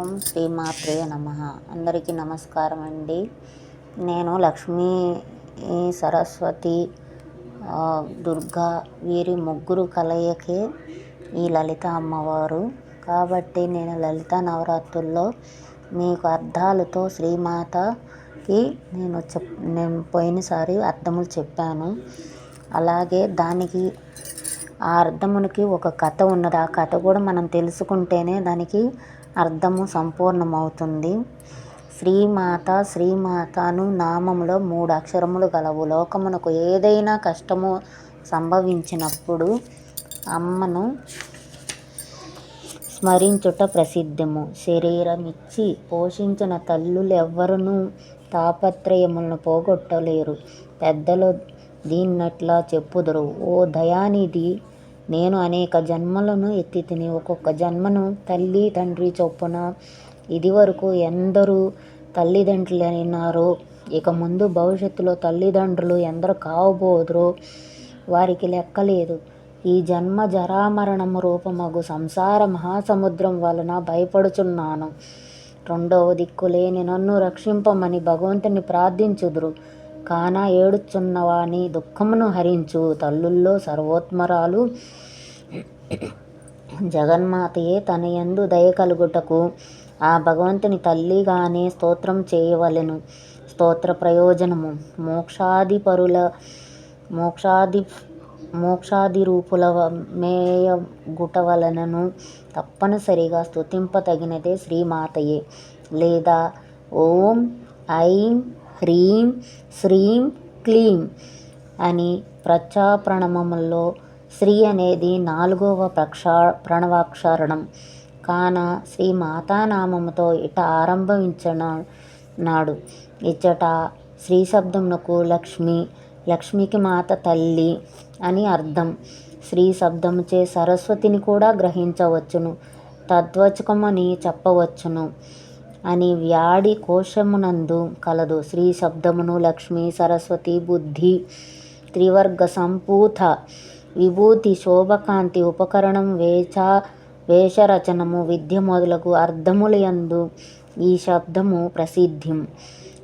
ఓం శ్రీమాత్రే నమః. అందరికీ నమస్కారం అండి. నేను లక్ష్మీ సరస్వతి దుర్గా వీరి ముగ్గురు కలయికే ఈ లలిత అమ్మవారు. కాబట్టి నేను లలిత నవరాత్రుల్లో మీకు అర్థాలతో శ్రీమాతకి నేను పోయినసారి అర్థములు చెప్పాను. అలాగే దానికి ఆ అర్థమునికి ఒక కథ ఉన్నది. ఆ కథ కూడా మనం తెలుసుకుంటేనే దానికి అర్థము సంపూర్ణమవుతుంది. శ్రీమాతను నామములో 3 అక్షరములు గలవు. లోకమునకు ఏదైనా కష్టము సంభవించినప్పుడు అమ్మను స్మరించుట ప్రసిద్ధము. శరీరమిచ్చి పోషించిన తల్లులెవ్వరునూ తాపత్రయములను పోగొట్టలేరు. పెద్దలు దీన్నట్లా చెప్పుదురు. ఓ దయానిధి, నేను అనేక జన్మలను ఎత్తితిని. ఒక్కొక్క జన్మను తల్లి తండ్రి చొప్పున ఇదివరకు ఎందరు తల్లిదండ్రులైనారో, ఇక ముందు భవిష్యత్తులో తల్లిదండ్రులు ఎందరు కావబోదురో వారికి లెక్కలేదు. ఈ జన్మ జరామరణము రూపమగు సంసార మహాసముద్రం వలన భయపడుచున్నాను. రెండవ దిక్కులేని నన్ను రక్షింపమని భగవంతుని ప్రార్థించుదురు. కాన ఏడుచున్నవాని దుఃఖమును హరించు తల్లుల్లో సర్వోత్తమరాలు జగన్మాతయే తనయందు దయ కలుగుటకు ఆ భగవంతుని తల్లిగానే స్తోత్రం చేయవలెను. స్తోత్ర ప్రయోజనము మోక్షాది రూపుల మేయగుట వలనను తప్పనిసరిగా స్తుతింపతగినదే శ్రీమాతయే. లేదా ఓం ఐం హ్రీం శ్రీం క్లీం అని ప్రచాప్రణవముల్లో శ్రీ అనేది 4వ ప్రణవాక్షరణం. కాన శ్రీమాతానామముతో ఇట ఆరంభించినాడు. ఇచ్చట శ్రీ శబ్దమునకు లక్ష్మికి మాత తల్లి అని అర్థం. శ్రీ శబ్దముచే సరస్వతిని కూడా గ్రహించవచ్చును, తద్వచకమని చెప్పవచ్చును అని వ్యాడి కోశమునందు కలదు. శ్రీ శబ్దమును లక్ష్మి, సరస్వతి, బుద్ధి, త్రివర్గ సంపూత, విభూతి, శోభకాంతి, ఉపకరణం, వేషరచనము, విద్య మొదలగు అర్థములయందు ఈ శబ్దము ప్రసిద్ధిం.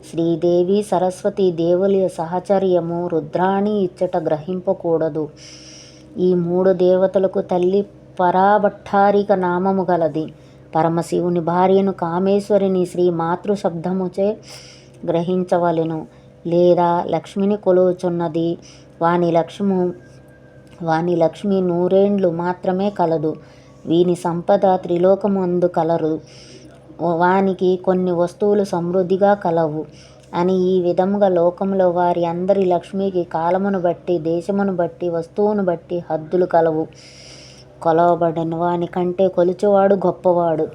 శ్రీదేవి సరస్వతి దేవుల సహచర్యము రుద్రాణి ఇచ్చట గ్రహింపకూడదు. ఈ 3 దేవతలకు తల్లి పరాభట్టారిక నామము గలది. పరమశివుని భార్యను కామేశ్వరిని శ్రీ మాతృ శబ్దముచే గ్రహించవలెను. లేదా లక్ష్మిని కొలుచున్నది వాని లక్ష్మి 100 మాత్రమే కలదు. వీని సంపద త్రిలోకమందు కలరు. వానికి కొన్ని వస్తువులు సమృద్ధిగా కలవు అని ఈ విధముగా లోకములో వారి అందరి లక్ష్మికి కాలమును బట్టి, దేశమును బట్టి, వస్తువును బట్టి హద్దులు కలవు. కొలవబడిన వాని కంటే కొలుచువాడు గొప్పవాడు.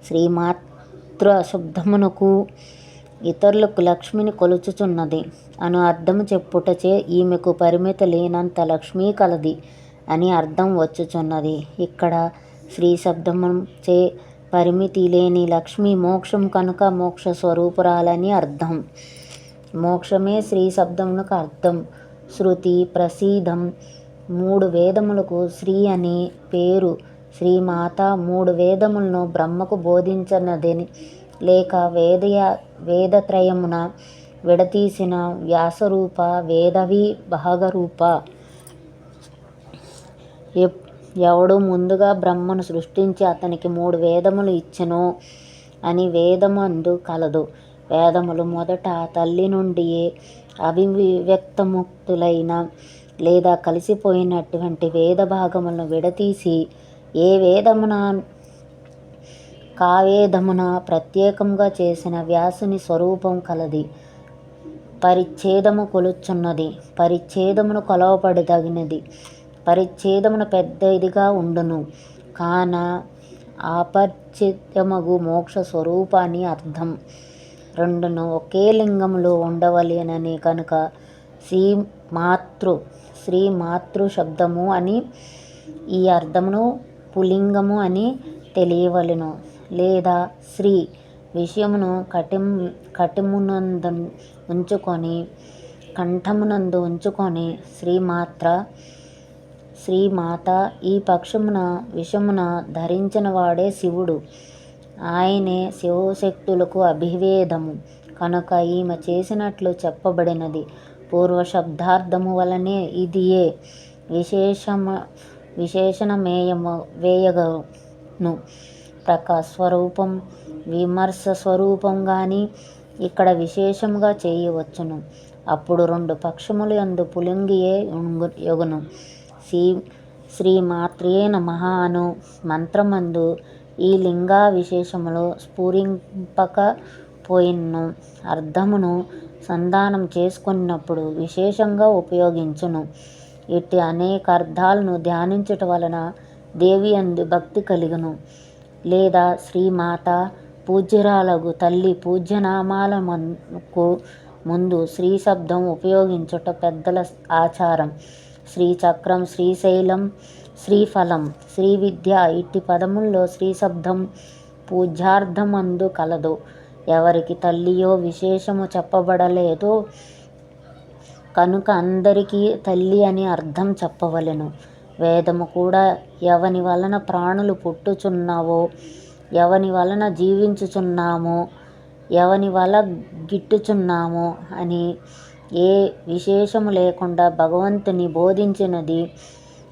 శ్రీమాతృ శబ్దమునకు ఇతరులకు లక్ష్మిని కొలుచుచున్నది అను అర్థము చెప్పుటచే ఈమెకు పరిమితి లేనంత లక్ష్మీ కలది అని అర్థం వచ్చుచున్నది. ఇక్కడ శ్రీ శబ్దముచే పరిమితి లేని లక్ష్మి మోక్షం కనుక మోక్ష స్వరూపురాలని అర్థం. మోక్షమే శ్రీ శబ్దమునకు అర్థం. శృతి ప్రసీదం 3 వేదములకు శ్రీ అని పేరు. శ్రీమాత 3 వేదములను బ్రహ్మకు బోధించినదని లేక వేదత్రయమున విడతీసిన వ్యాసరూప వేదవి భాగరూప. ఎవడు ముందుగా బ్రహ్మను సృష్టించి అతనికి 3 వేదములు ఇచ్చెనో అని వేదమందు కలదు. వేదములు మొదట తల్లి నుండియే అవివ్యక్తముక్తులైన లేదా కలిసిపోయినటువంటి వేద భాగములను విడతీసి ఏ వేదమున కావేదమున ప్రత్యేకంగా చేసిన వ్యాసుని స్వరూపం కలది. పరిచ్ఛేదము కొలుచున్నది. పరిచ్ఛేదమును కొలవబడదగినది. పరిచ్ఛేదమును పెద్దదిగా ఉండును. కాన అపరిచ్ఛేదమగు మోక్ష స్వరూపాన్ని అర్థం. రెండును ఒకే లింగములో ఉండవలెనని కనుక శ్రీ మాతృ శబ్దము అని ఈ అర్థమును పులింగము అని తెలియవలెను. లేదా శ్రీ విషయమును కంఠమునందు ఉంచుకొని శ్రీమాత ఈ పక్షమున విషమున ధరించిన వాడే శివుడు ఆయనే శివశక్తులకు అభివేదము కనుక ఈమె చేసినట్లు చెప్పబడినది. పూర్వ శబ్దార్థము వలనే ఇదియే విశేషణమేయము వేయగను. ప్రకాశస్వరూపం విమర్శ స్వరూపం గాని ఇక్కడ విశేషముగా చేయవచ్చును. అప్పుడు 2 పక్షములు యందు పులింగియే యొగును. శ్రీమాత్రే నమః అను మంత్రమందు ఈ లింగా విశేషములు స్ఫురింపక పోయినను అర్థమును సంధానం చేసుకున్నప్పుడు విశేషంగా ఉపయోగించును. ఇట్టి అనేక అర్థాలను ధ్యానించుట వలన దేవి యందు భక్తి కలుగును. లేదా శ్రీమాత పూజ్యురాలగు తల్లి పూజ్యనామాలకు ముందు శ్రీ శబ్దం ఉపయోగించుట పెద్దల ఆచారం. శ్రీచక్రం, శ్రీశైలం, శ్రీఫలం, శ్రీవిద్య ఇట్టి పదముల్లో శ్రీశబ్దం పూజ్యార్థమందు కలదు. ఎవరికి తల్లియో విశేషము చెప్పబడలేదో కనుక అందరికీ తల్లి అని అర్థం చెప్పవలెను. వేదము కూడా ఎవని వలన ప్రాణులు పుట్టుచున్నవో, ఎవని వలన జీవించుచున్నామో, ఎవని వల గిట్టుచున్నామో అని ఏ విశేషము లేకుండా భగవంతుని బోధించినది.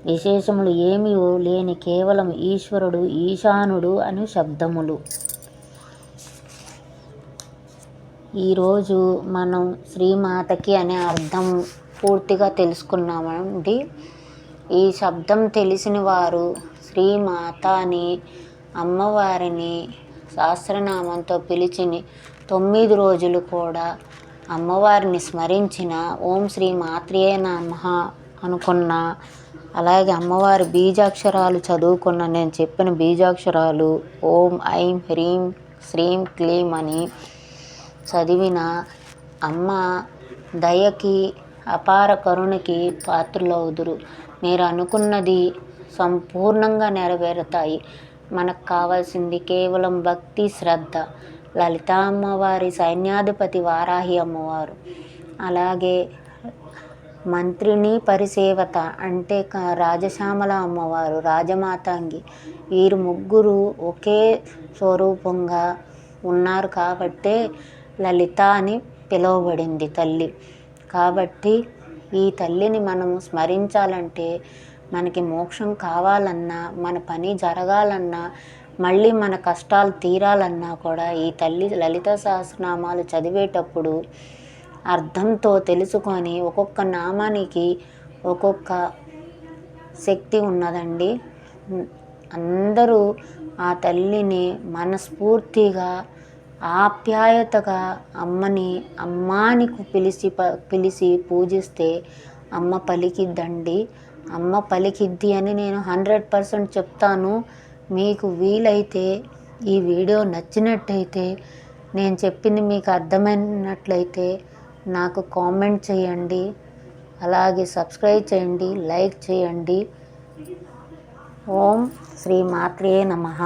విశేషములు ఏమీ లేని కేవలం ఈశ్వరుడు, ఈశానుడు అను శబ్దములు. ఈరోజు మనం శ్రీమాతకి అనే అర్థం పూర్తిగా తెలుసుకున్నామండి. ఈ శబ్దం తెలిసిన వారు శ్రీమాత అని అమ్మవారిని సహస్రనామంతో పిలిచిన 9 రోజులు కూడా అమ్మవారిని స్మరించిన ఓం శ్రీ మాత్రే నమః అనుకున్న, అలాగే అమ్మవారి బీజాక్షరాలు చదువుకున్న, నేను చెప్పిన బీజాక్షరాలు ఓం ఐం హ్రీం శ్రీం క్లీం అని చదివిన అమ్మ దయకి అపార కరుణకి పాత్రులవుదురు. మీరు అనుకున్నది సంపూర్ణంగా నెరవేరుతాయి. మనకు కావాల్సింది కేవలం భక్తి, శ్రద్ధ. లలిత అమ్మవారి సైన్యాధిపతి వారాహి అమ్మవారు, అలాగే మంత్రిని పరిసేవత అంటే రాజశ్యామల అమ్మవారు, రాజమాతంగి, వీరు ముగ్గురు ఒకే స్వరూపంగా ఉన్నారు కాబట్టే లలిత అని పిలువబడింది తల్లి. కాబట్టి ఈ తల్లిని మనము స్మరించాలంటే మనకి మోక్షం కావాలన్నా, మన పని జరగాలన్నా, మళ్ళీ మన కష్టాలు తీరాలన్నా కూడా ఈ తల్లి లలిత సహస్రనామాలు చదివేటప్పుడు అర్థంతో తెలుసుకొని ఒక్కొక్క నామానికి ఒక్కొక్క శక్తి ఉన్నదండి. అందరూ ఆ తల్లిని మనస్ఫూర్తిగా ఆప్యాయతగా అమ్మని అమ్మాని పిలిచి పూజిస్తే అమ్మ పలికిద్దండి. అమ్మ పలికిద్ది అని నేను 100% చెప్తాను. మీకు వీలైతే ఈ వీడియో నచ్చినట్టయితే, నేను చెప్పింది మీకు అర్థమైనట్లయితే నాకు కామెంట్ చేయండి, అలాగే సబ్స్క్రైబ్ చేయండి, లైక్ చేయండి. ఓం శ్రీ మాత్రే నమః.